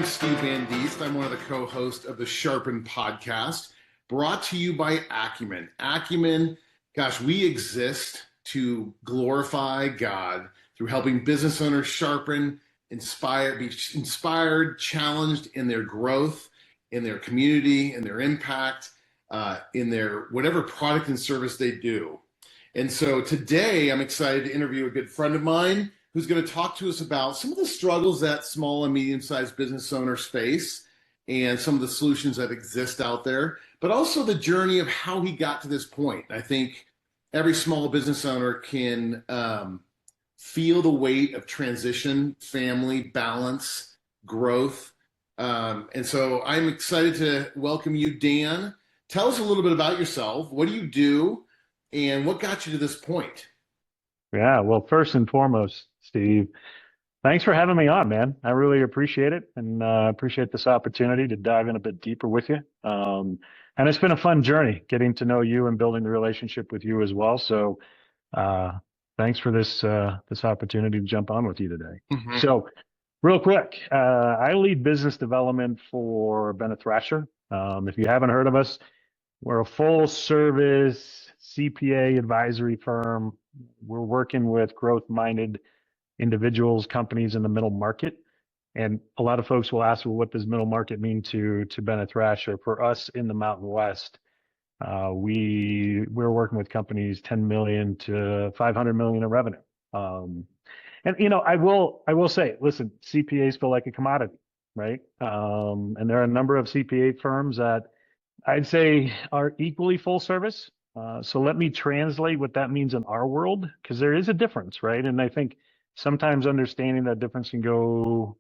I'm Steve Van Diest. I'm one of the co-hosts of the Sharpen Podcast, brought to you by Acumen. Acumen, gosh, we exist to glorify God through helping business owners sharpen, be inspired, challenged in their growth, in their community, in their impact, in their whatever product and service they do. And so today I'm excited to interview a good friend of mine who's going to talk to us about some of the struggles that small and medium-sized business owners face and some of the solutions that exist out there, but also the journey of how he got to this point. I think every small business owner can feel the weight of transition, family, balance, growth. And so I'm excited to welcome you, Dan. Tell us a little bit about yourself. What do you do? And what got you to this point? Yeah, well, first and foremost, Steve, thanks for having me on, man. I really appreciate it, and appreciate this opportunity to dive in a bit deeper with you. And it's been a fun journey getting to know you and building the relationship with you as well. So thanks for this opportunity to jump on with you today. Mm-hmm. So real quick, I lead business development for Bennett Thrasher. If you haven't heard of us, we're a full service CPA advisory firm. We're working with growth-minded individuals, companies in the middle market. And a lot of folks will ask, well, what does middle market mean to Bennett Thrasher? For us in the Mountain West, we're working with companies 10 million to 500 million in revenue. And I will say, listen, CPAs feel like a commodity, right? And there are a number of CPA firms that I'd say are equally full service. So let me translate what that means in our world, because there is a difference, right? And I think sometimes understanding that difference can go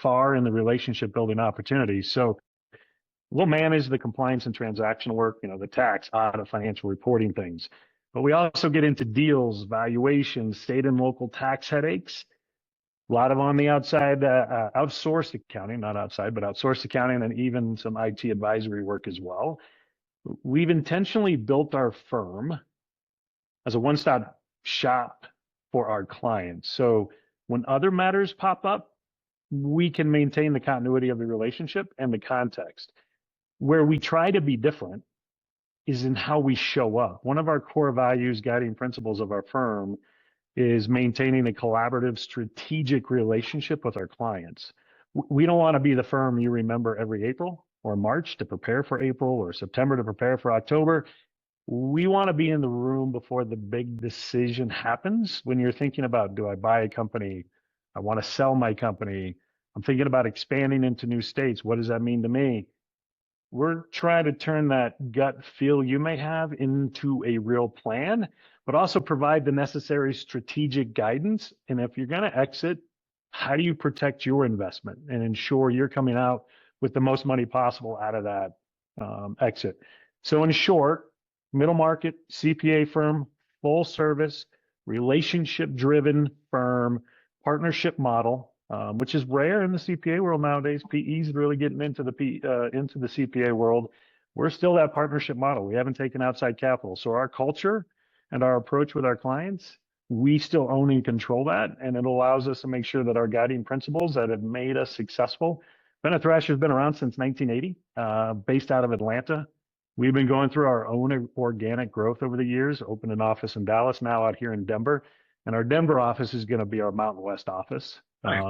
far in the relationship building opportunities. So we'll manage the compliance and transactional work, the tax, audit, financial reporting things. But we also get into deals, valuation, state and local tax headaches. A lot of on the outside, outsourced accounting, not outside, but outsourced accounting, and even some IT advisory work as well. We've intentionally built our firm as a one-stop shop for our clients. So when other matters pop up, we can maintain the continuity of the relationship and the context. Where we try to be different is in how we show up. One of our core values, guiding principles of our firm, is maintaining a collaborative, strategic relationship with our clients. We don't want to be the firm you remember every April or March to prepare for April, or September to prepare for October. We want to be in the room before the big decision happens. When you're thinking about, do I buy a company? I want to sell my company. I'm thinking about expanding into new states. What does that mean to me? We're trying to turn that gut feel you may have into a real plan, but also provide the necessary strategic guidance. And if you're going to exit, how do you protect your investment and ensure you're coming out with the most money possible out of that exit? So in short, middle market, CPA firm, full service, relationship driven firm, partnership model, which is rare in the CPA world nowadays. PE's really getting into the CPA world. We're still that partnership model. We haven't taken outside capital. So our culture and our approach with our clients, we still own and control that. And it allows us to make sure that our guiding principles that have made us successful. Bennett Thrasher has been around since 1980, based out of Atlanta. We've been going through our own organic growth over the years, opened an office in Dallas, now out here in Denver. And our Denver office is going to be our Mountain West office. Right.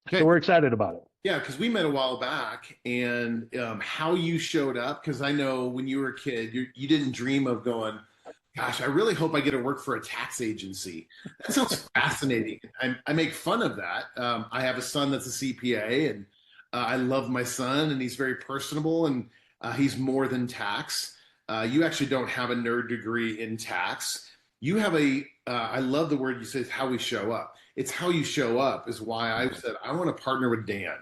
So we're excited about it. Yeah, because we met a while back, and how you showed up, because I know when you were a kid, you didn't dream of going, gosh, I really hope I get to work for a tax agency. That sounds fascinating. I make fun of that. I have a son that's a CPA, and I love my son, and he's very personable, and he's more than tax. You actually don't have a nerd degree in tax. You have I love the word you say, how we show up. It's how you show up is why I said, I want to partner with Dan.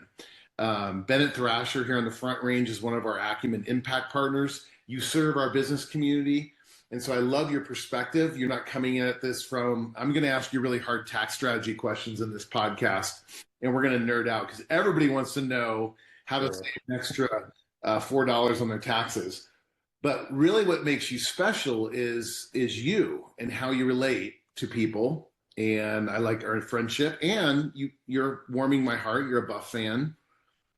Bennett Thrasher here on the Front Range is one of our Acumen Impact partners. You serve our business community. And so I love your perspective. You're not coming in at this from, I'm going to ask you really hard tax strategy questions in this podcast, and we're going to nerd out because everybody wants to know how to save an extra $4 on their taxes. But really what makes you special is you and how you relate to people. And I like our friendship, and you're warming my heart. You're a Buff fan.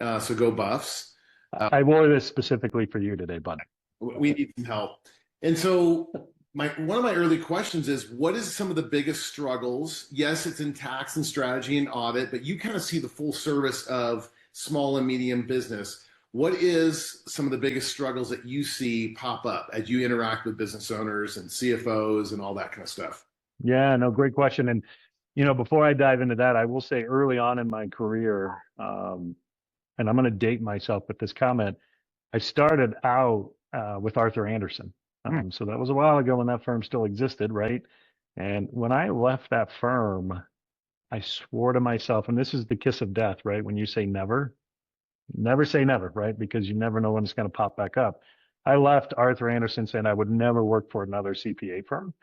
So go Buffs. I wore this specifically for you today, bud. We need some help. And so one of my early questions is, what is some of the biggest struggles? Yes, it's in tax and strategy and audit, but you kind of see the full service of small and medium business. What is some of the biggest struggles that you see pop up as you interact with business owners and CFOs and all that kind of stuff? Yeah, no, great question. And before I dive into that, I will say early on in my career, and I'm going to date myself with this comment. I started out with Arthur Andersen. So that was a while ago when that firm still existed, right? And when I left that firm, I swore to myself, and this is the kiss of death, right? When you say never, never say never, right? Because you never know when it's going to pop back up. I left Arthur Andersen saying I would never work for another CPA firm.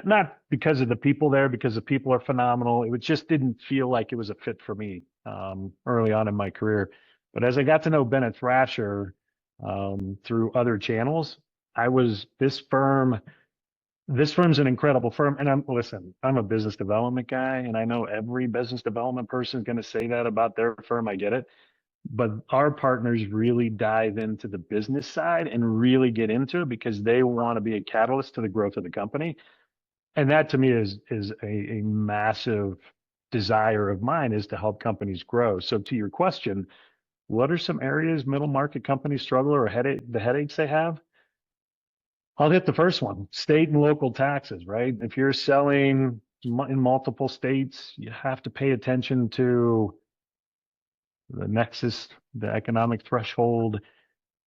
Not because of the people there, because the people are phenomenal. It just didn't feel like it was a fit for me early on in my career. But as I got to know Bennett Thrasher through other channels, this firm's an incredible firm. And I'm a business development guy, and I know every business development person is going to say that about their firm. I get it. But our partners really dive into the business side and really get into it because they want to be a catalyst to the growth of the company. And that to me is a massive desire of mine, is to help companies grow. So to your question, what are some areas middle market companies struggle, or the headaches they have? I'll hit the first one: state and local taxes, right? If you're selling in multiple states, you have to pay attention to the nexus, the economic threshold.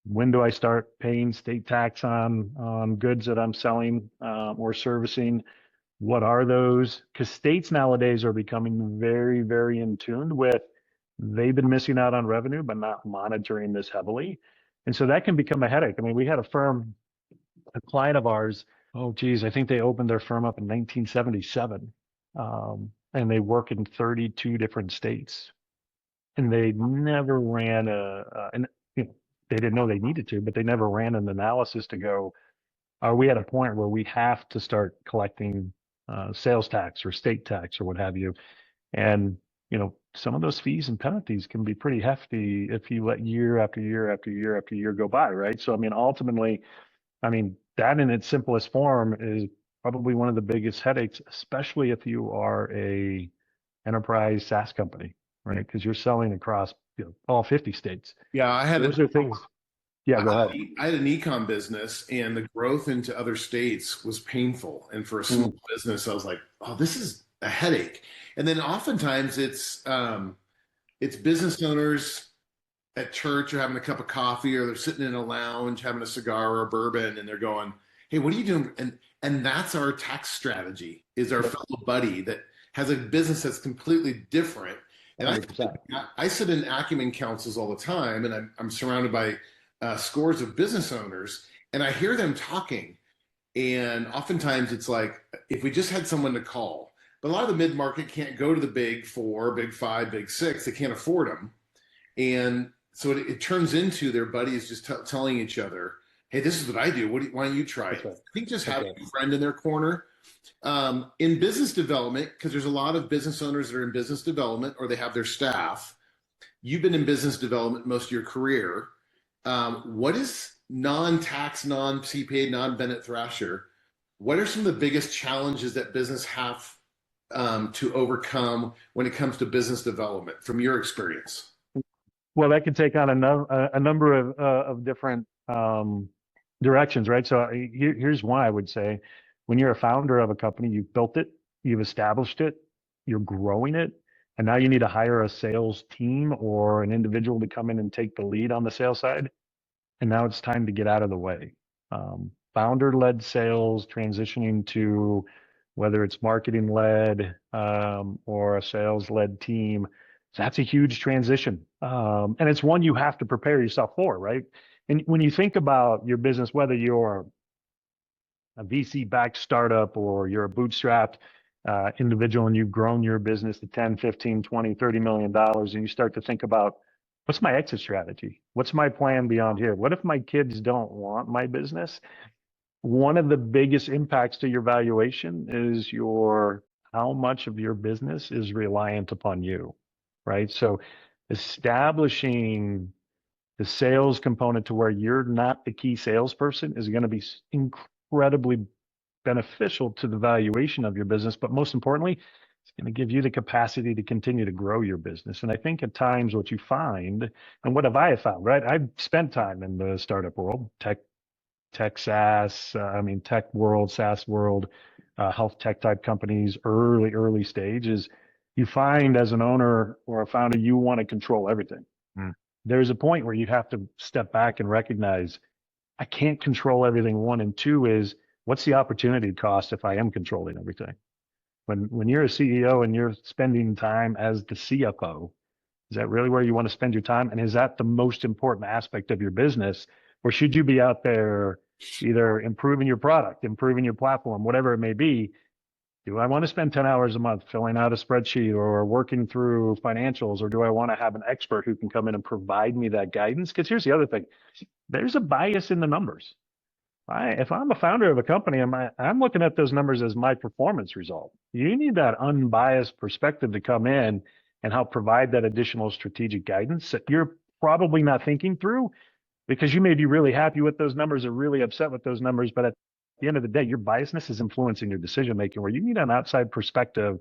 When do I start paying state tax on goods that I'm selling or servicing? What are those? Because states nowadays are becoming very, very in tune with, they've been missing out on revenue, but not monitoring this heavily. And so that can become a headache. I mean, we had a client of ours, oh, geez, I think they opened their firm up in 1977. And they work in 32 different states. And they never ran and they didn't know they needed to, but they never ran an analysis to go, are we at a point where we have to start collecting sales tax or state tax or what have you? And some of those fees and penalties can be pretty hefty if you let year after year after year after year go by, right? So I mean, ultimately, that in its simplest form is probably one of the biggest headaches, especially if you are a enterprise SaaS company, right? Because you're selling across all 50 states. Yeah, Those are things. Yeah, go ahead. I had an ecom business, and the growth into other states was painful. And for a small business, I was like, "Oh, this is a headache." And then oftentimes it's business owners at church or having a cup of coffee, or they're sitting in a lounge having a cigar or a bourbon, and they're going, "Hey, what are you doing?" And that's our tax strategy, is our fellow buddy that has a business that's completely different. And I sit in acumen councils all the time, and I'm surrounded by scores of business owners, and I hear them talking. And oftentimes it's like, if we just had someone to call. But a lot of the mid-market can't go to the big four, big five, big six. They can't afford them. And so it turns into their buddies just telling each other, "Hey, this is what I do. Why don't you try it?" Right. I think just having a friend in their corner. In business development, because there's a lot of business owners that are in business development, or they have their staff. You've been in business development most of your career. What is non-tax, non-CPA, non-Bennett Thrasher? What are some of the biggest challenges that business have to overcome when it comes to business development, from your experience? Well, that could take on a number of different directions, right? So here's one I would say: when you're a founder of a company, you've built it, you've established it, you're growing it, and now you need to hire a sales team or an individual to come in and take the lead on the sales side. And now it's time to get out of the way. Founder-led sales transitioning to, whether it's marketing-led or a sales-led team, that's a huge transition. And it's one you have to prepare yourself for, right? And when you think about your business, whether you're a VC-backed startup or you're a bootstrapped individual and you've grown your business to 10, 15, 20, $30 million, and you start to think about, what's my exit strategy? What's my plan beyond here? What if my kids don't want my business? One of the biggest impacts to your valuation is how much of your business is reliant upon you, right? So establishing the sales component to where you're not the key salesperson is going to be incredibly beneficial to the valuation of your business. But most importantly, it's going to give you the capacity to continue to grow your business. And I think at times what you find, and what have I found, right? I've spent time in the startup world, tech SaaS, tech world, SaaS world, health tech type companies, early stages. You find as an owner or a founder, you want to control everything. There's a point where you have to step back and recognize I can't control everything. One, and two is what's the opportunity cost if I am controlling everything? When you're a CEO and you're spending time as the CFO, is that really where you want to spend your time? And is that the most important aspect of your business? Or should you be out there either improving your product, improving your platform, whatever it may be? Do I want to spend 10 hours a month filling out a spreadsheet or working through financials, or do I want to have an expert who can come in and provide me that guidance? Because here's the other thing. There's a bias in the numbers. If I'm a founder of a company, I'm looking at those numbers as my performance result. You need that unbiased perspective to come in and help provide that additional strategic guidance that you're probably not thinking through, because you may be really happy with those numbers or really upset with those numbers, but at the end of the day, your biasness is influencing your decision making, where you need an outside perspective,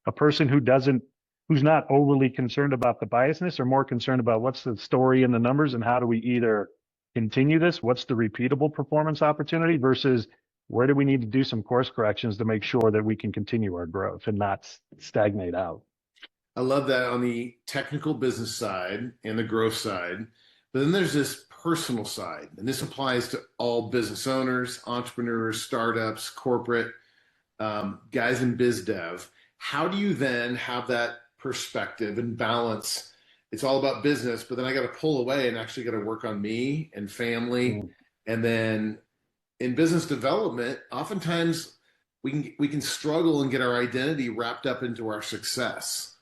a person who's not overly concerned about the biasness or more concerned about what's the story in the numbers and how do we either continue this, what's the repeatable performance opportunity versus where do we need to do some course corrections to make sure that we can continue our growth and not stagnate out. I love that on the technical business side and the growth side. But then there's this personal side, and this applies to all business owners, entrepreneurs, startups, corporate guys in biz dev. How do you then have that perspective and balance? It's all about business, but then I got to pull away and actually got to work on me and family. And then in business development, oftentimes we can struggle and get our identity wrapped up into our success.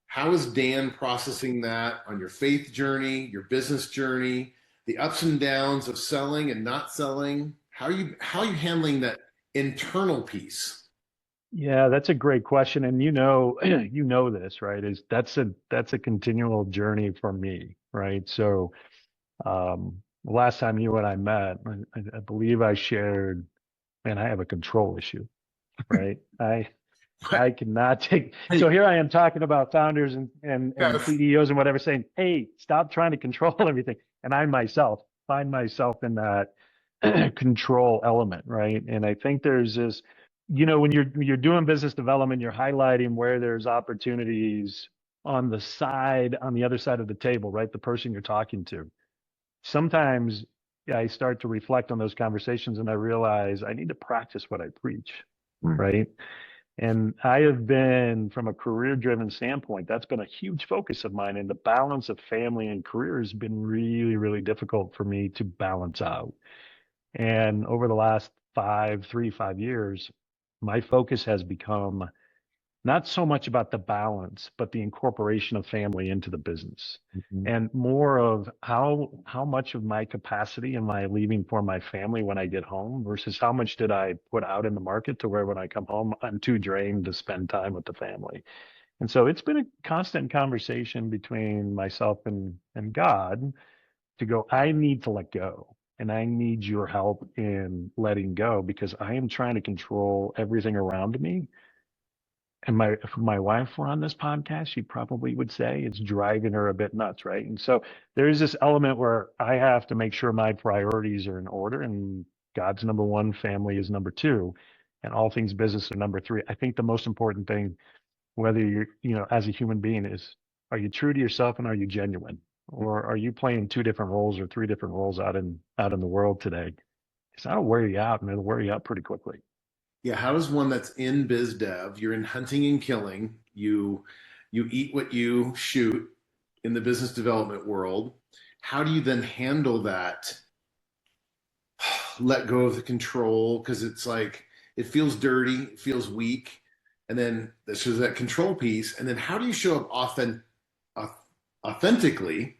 How is Dan processing that on your faith journey, your business journey, the ups and downs of selling and not selling? How are you handling that internal piece? Yeah, that's a great question. And you know this, right? That's a continual journey for me, right? So last time you and I met, I believe I shared, man, I have a control issue, right? I cannot take. So here I am talking about founders and CEOs and whatever, saying, "Hey, stop trying to control everything." And I myself find myself in that control element, right? And I think there's this, when you're doing business development, you're highlighting where there's opportunities on the other side of the table, right? The person you're talking to. Sometimes I start to reflect on those conversations and I realize I need to practice what I preach, right? And I have been, from a career-driven standpoint, that's been a huge focus of mine. And the balance of family and career has been really, really difficult for me to balance out. And over the last 5 years, my focus has become not so much about the balance, but the incorporation of family into the business, and more of how much of my capacity am I leaving for my family when I get home versus how much did I put out in the market to where when I come home, I'm too drained to spend time with the family. And so it's been a constant conversation between myself and God to go, I need to let go. And I need your help in letting go because I am trying to control everything around me. And if my wife were on this podcast, she probably would say it's driving her a bit nuts, right? And so there's this element where I have to make sure my priorities are in order, and God's number one, family is number two, and all things business are number three. I think the most important thing, whether you're, as a human being, is are you true to yourself and are you genuine, or are you playing 2 different roles or 3 different roles out in the world today? Because that'll wear you out, and it'll wear you out pretty quickly. Yeah, how does one that's in biz dev, you're in hunting and killing, you eat what you shoot in the business development world. How do you then handle that? Let go of the control, because it's like it feels dirty, it feels weak, and then there's that control piece. And then how do you show up authentically?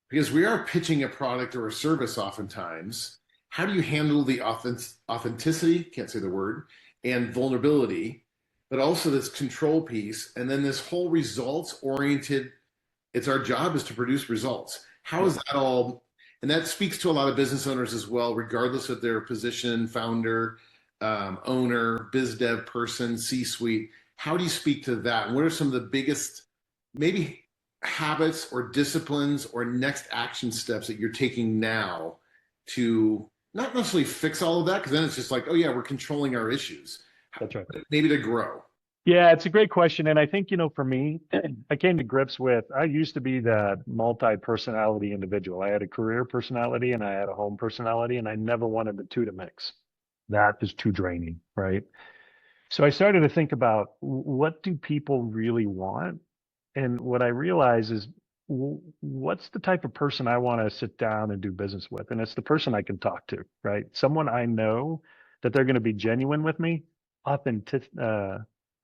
Because we are pitching a product or a service oftentimes. How do you handle the authenticity, can't say the word, and vulnerability, but also this control piece, and then this whole results-oriented It's our job is to produce results. How is that all? And that speaks to a lot of business owners as well, regardless of their position, founder, owner, biz dev person, C-suite. How do you speak to that? What are some of the biggest, maybe habits or disciplines or next action steps that you're taking now to not necessarily fix all of that? Because then it's just like, oh yeah, we're controlling our issues. That's right. Maybe to grow. Yeah, it's a great question. And I think, for me, I came to grips with, I used to be that multi-personality individual. I had a career personality and I had a home personality, and I never wanted the two to mix. That is too draining, right? So I started to think about, what do people really want? And what I realize is, what's the type of person I want to sit down and do business with? And it's the person I can talk to, right? Someone I know that they're going to be genuine with me, authentic,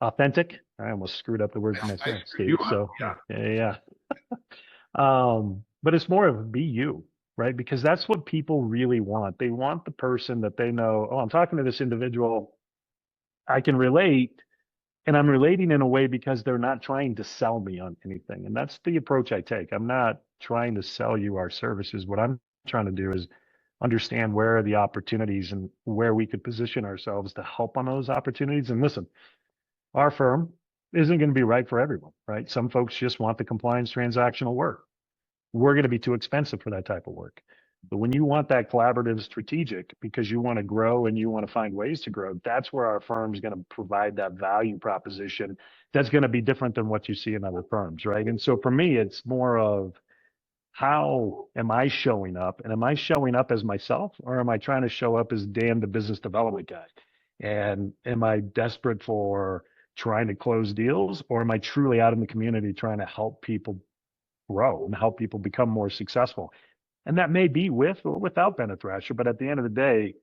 authentic. I almost screwed up the words myself, Steve. So yeah. But it's more of be you, right? Because that's what people really want. They want the person that they know, oh, I'm talking to this individual, I can relate, and I'm relating in a way because they're not trying to sell me on anything. And that's the approach I take. I'm not trying to sell you our services. What I'm trying to do is understand where are the opportunities and where we could position ourselves to help on those opportunities. And listen, our firm isn't going to be right for everyone, right? Some folks just want the compliance transactional work. We're going to be too expensive for that type of work. But when you want that collaborative strategic because you want to grow and you want to find ways to grow, that's where our firm is going to provide that value proposition that's going to be different than what you see in other firms, right? And so for me, it's more of, how am I showing up? And am I showing up as myself, or am I trying to show up as Dan, the business development guy? And am I desperate for trying to close deals, or am I truly out in the community trying to help people grow and help people become more successful? And that may be with or without Bennett Thrasher, but at the end of the day,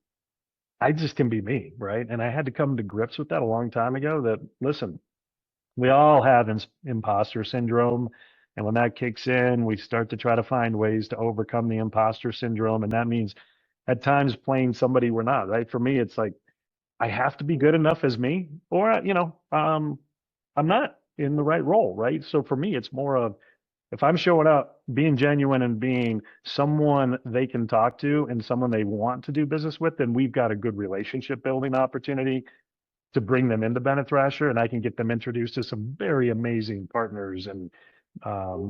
I just can be me, right? And I had to come to grips with that a long time ago, that, listen, we all have imposter syndrome. And when that kicks in, we start to try to find ways to overcome the imposter syndrome. And that means at times playing somebody we're not, right? For me, it's like, I have to be good enough as me, or, I'm not in the right role, right? So for me, it's more of, if I'm showing up, being genuine and being someone they can talk to and someone they want to do business with, then we've got a good relationship building opportunity to bring them into Bennett Thrasher, and I can get them introduced to some very amazing partners and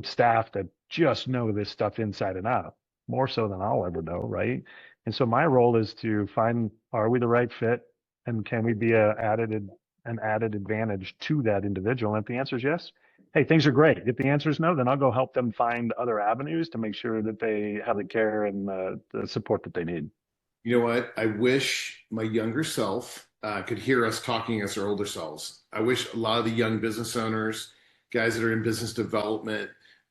staff that just know this stuff inside and out, more so than I'll ever know, right? And so my role is to find, are we the right fit, and can we be an added advantage to that individual? And if the answer is yes, hey, things are great. If the answer is no, then I'll go help them find other avenues to make sure that they have the care and the support that they need. You know what? I wish my younger self could hear us talking as our older selves. I wish a lot of the young business owners, guys that are in business development,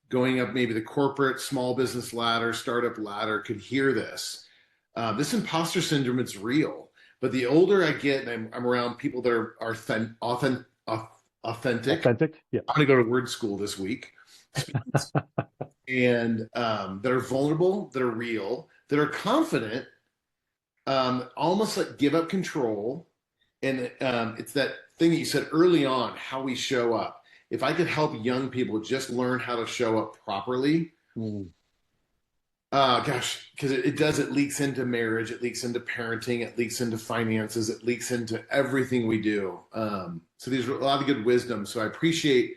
going up maybe the corporate small business ladder, startup ladder, could hear this. This imposter syndrome, it's real. But the older I get, and I'm around people that are authentic. Authentic, yeah. I'm going to go to word school this week. And that are vulnerable, that are real, that are confident, almost like give up control. And it's that thing that you said early on, how we show up. If I could help young people just learn how to show up properly, because it leaks into marriage, it leaks into parenting, it leaks into finances, it leaks into everything we do. So there's a lot of good wisdom. So I appreciate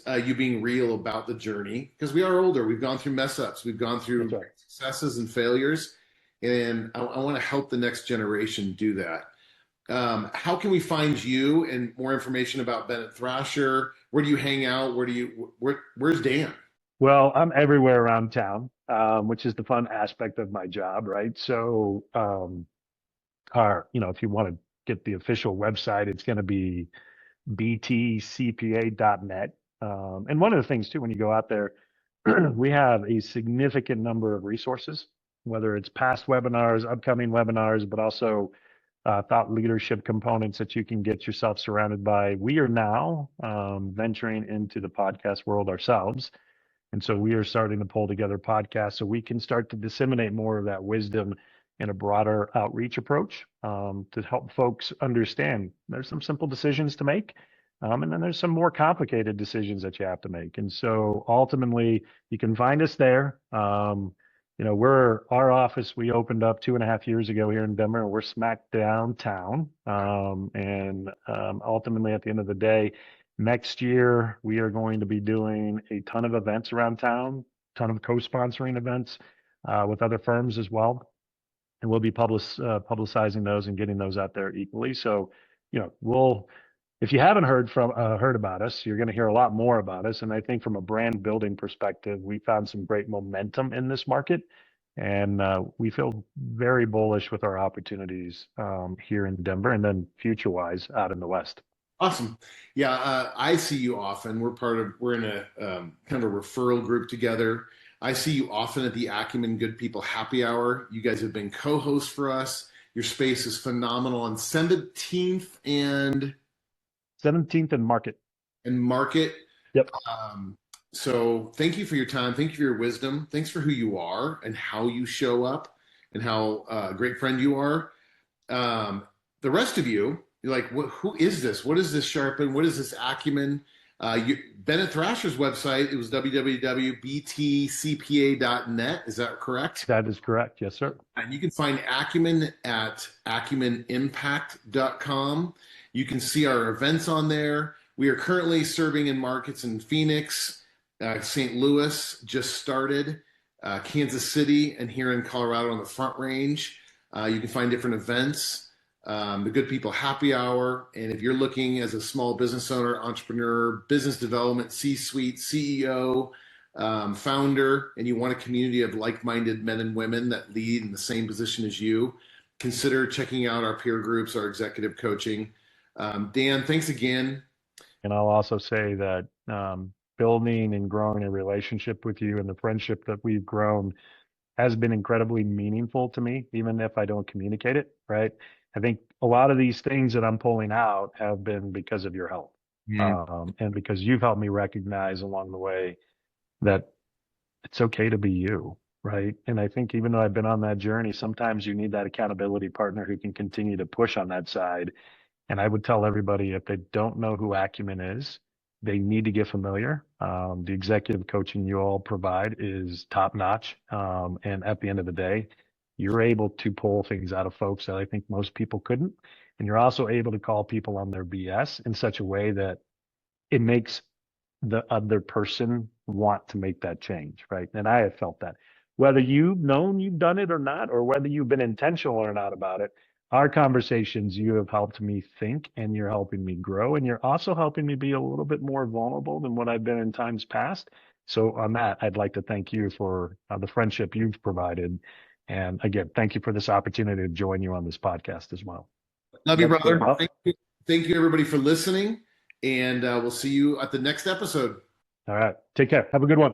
you being real about the journey, because we are older. We've gone through mess ups, we've gone through successes and failures, and I want to help the next generation do that. How can we find you and more information about Bennett Thrasher? Where do you hang out? Where's Dan? Well, I'm everywhere around town, which is the fun aspect of my job, right? So, if you want to get the official website, it's going to be btcpa.net. And one of the things too, when you go out there, we have a significant number of resources, whether it's past webinars, upcoming webinars, but also thought leadership components that you can get yourself surrounded by. We are now venturing into the podcast world ourselves. And so we are starting to pull together podcasts so we can start to disseminate more of that wisdom in a broader outreach approach to help folks understand there's some simple decisions to make. And then there's some more complicated decisions that you have to make. And so ultimately, you can find us there. Our office, we opened up 2.5 years ago here in Denver, and we're smack downtown. Ultimately, at the end of the day, next year, we are going to be doing a ton of events around town, ton of co-sponsoring events with other firms as well. And we'll be publicizing those and getting those out there equally. So, if you haven't heard about us, you're going to hear a lot more about us. And I think from a brand building perspective, we found some great momentum in this market, and we feel very bullish with our opportunities here in Denver, and then future wise out in the West. Awesome. Yeah, I see you often. We're in a kind of a referral group together. I see you often at the Acumen Good People Happy Hour. You guys have been co-hosts for us. Your space is phenomenal on 17th and 17th and Market. Yep. So thank you for your time. Thank you for your wisdom. Thanks for who you are and how you show up and how a great friend you are. The rest of you, you're like, who is this? What is this Sharpen? What is this Acumen? Bennett Thrasher's website, it was www.btcpa.net. Is that correct? That is correct. Yes, sir. And you can find Acumen at acumenimpact.com. You can see our events on there. We are currently serving in markets in Phoenix, St. Louis just started, Kansas City, and here in Colorado on the Front Range. You can find different events. The Good People Happy Hour. And if you're looking as a small business owner, entrepreneur, business development, C-suite, CEO, founder, and you want a community of like-minded men and women that lead in the same position as you, consider checking out our peer groups, our executive coaching. Dan, thanks again. And I'll also say that building and growing a relationship with you and the friendship that we've grown has been incredibly meaningful to me, even if I don't communicate it, right? I think a lot of these things that I'm pulling out have been because of your help. And because you've helped me recognize along the way that it's okay to be you, right? And I think even though I've been on that journey, sometimes you need that accountability partner who can continue to push on that side. And I would tell everybody, if they don't know who Acumen is, they need to get familiar. The executive coaching you all provide is top notch. And at the end of the day, you're able to pull things out of folks that I think most people couldn't. And you're also able to call people on their BS in such a way that it makes the other person want to make that change, right? And I have felt that. Whether you've known you've done it or not, or whether you've been intentional or not about it, our conversations, you have helped me think, and you're helping me grow, and you're also helping me be a little bit more vulnerable than what I've been in times past. So on that, I'd like to thank you for the friendship you've provided. And again, thank you for this opportunity to join you on this podcast as well. Love you, brother. Thank you, everybody, for listening. And we'll see you at the next episode. All right. Take care. Have a good one.